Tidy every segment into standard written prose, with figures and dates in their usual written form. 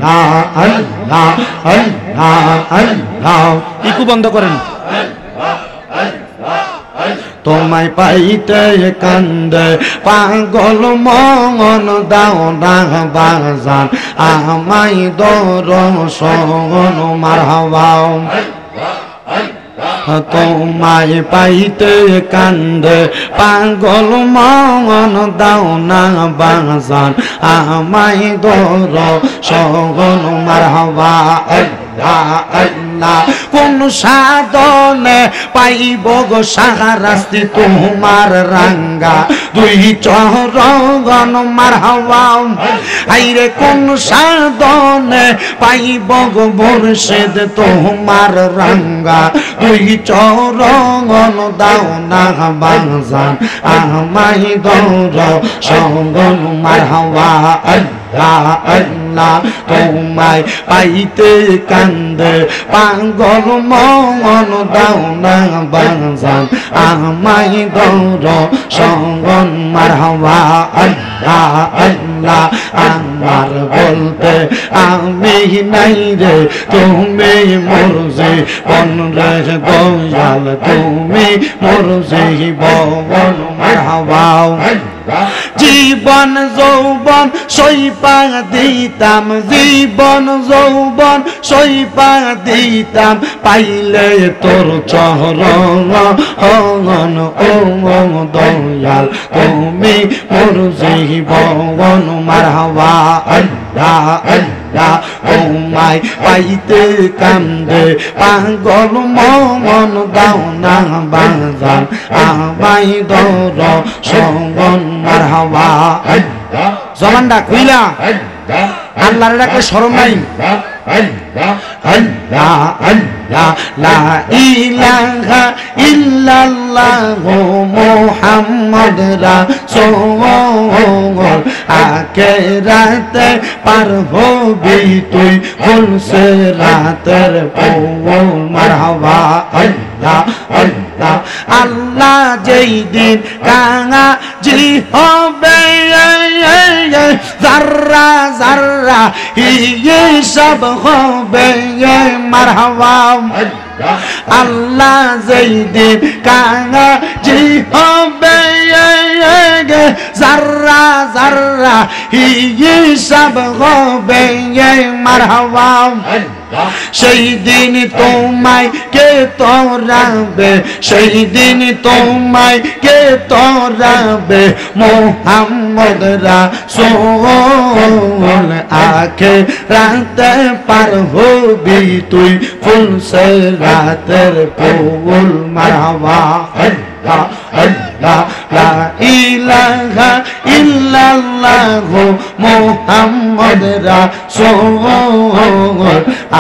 আল্লাহ আল্লাহ আল্লাহ আল্লাহ ইকু বন্ধ করেন তোমায় পাইতে কান্দে পাগল মন দাও না বাজান আমায় দর্শন মারহাবা তোমায় পাইতে কান্দে পাগল মন দাও না বাজান আমায় দর্শন মারহাবা আল্লাহ কোন সাধনে পাইব গো সাহারাস্তি তোমার রাঙ্গা দুই চরণ মারহাবা আইরে কোন সাধনে পাইব গো মুর্শিদ তোমার রাঙ্গা দুই চরণ দাও না বাজান আমায় দর্শন মারহাবা আল্লাহ আল্লাহ তোমায় পাইতে কান্দে পাগল মন দাও না বাজান আমায় দর্শন মারহাবা আল্লাহ আল্লাহ আমার বলতে আমি নাই রে তুমি মোর জীবন রে দয়াল তুমি মোর জীবন মারহাবা জীবন যৌবন সইপা দিতাম জীবন যৌবন সইপা দিতাম পাইলে তোর চরণ ও দয়াল তুমি মোর জীবন মারহাবা আল্লাহ আল্লাহ তোমায় পাইতে কান্দে পাগল মন দাও না বাজান আমায় দর্শন মারহাবা জবানটা খুইলা আল্লাহর ডাকে শরম নাই আল্লাহ আল্লাহ লা ইলাহা ইল্লাল্লাহ মুহাম্মদ রাসূল আখিরাতে পার হবি তুই ফুলসে রাতের পৌল মারহাবা আল্লাহ আল্লাহ আল্লাহ যেই দিন কাঙাজি হবে জাররা জাররা হিসাব হবে মারহাবা আল্লাহ যেই দিন কাঙাজি হবে জাররা জাররা হিসাব হবে মারহাবা সেই দিন তোমায় কে তোরাবে সেই দিন তোমায় কে তোরাবে মুহাম্মদ রাসূল আখিরাতে পার হবি তুই ফুলসে রাতের পৌল মারহাবা আল্লাহ আল্লাহ লা ইলাহা ইল্লাল্লাহ মুহাম্মদ রাসূল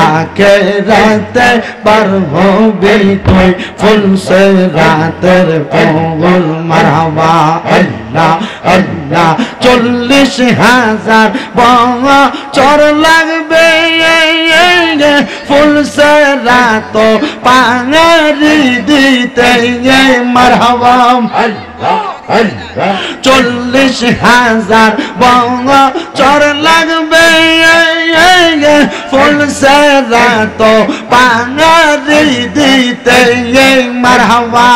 আখিরাতে পার হবি তুই ফুলসে রাতের পৌল মারহাবা আল্লাহ আল্লাহ 40,000 বছর লাগবে ফুলসে রাত পাঙারি দিতে মারহাবা আল্লাহ 40,000 বছর লাগবে ফুলসে রাত পাঙারি দিতে মারহাবা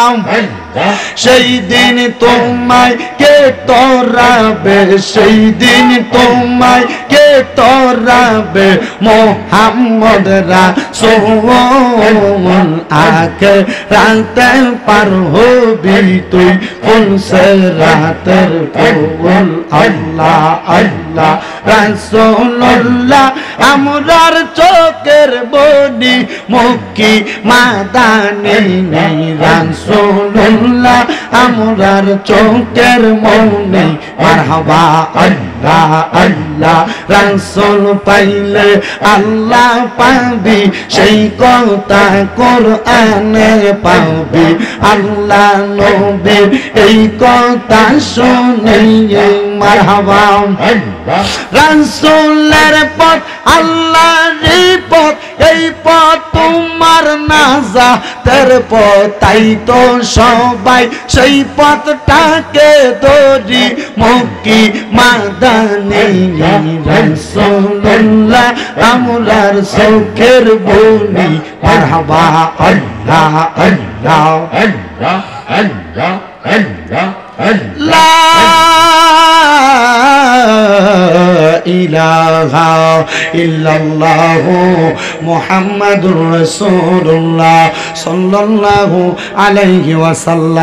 সেই দিন তোমায় কে তোরাবে সেই দিন তোমায় কে তোরাবে মুহাম্মদ রাসূল আখিরাতে পার হবি তুই ফুলসে রাতের পৌল আল্লাহ আল্লাহ রাসূলুল্লাহ আমরার চোখের বনি মক্কি মাদানী নেই রাসূলুল্লাহ আমরার চোখের মনে মারহাবা আল্লাহ আল্লাহ রাসূল পাইলে আল্লাহ পাবি সেই কথা কোরআনে পাবি আল্লাহ নবীর এই কথা শুনে মারহাবা রাসূলের পথ আল্লাহর পথ এই পথ তোমার না জান্নাতের পথ, তাই তো সবাই সেই পথটাকে ধরি। মক্কি মাদানি রাসূলুল্লাহ আমরার চোখের বনি। মারহাবা আল্লাহ আল্লাহ আল্লাহ আল্লাহ আল্লাহ লা ইলাহা ইল্লাল্লাহু মুহাম্মাদুর রাসূলুল্লাহ সাল্লাল্লাহু আলাইহি ওয়াসাল্লাম।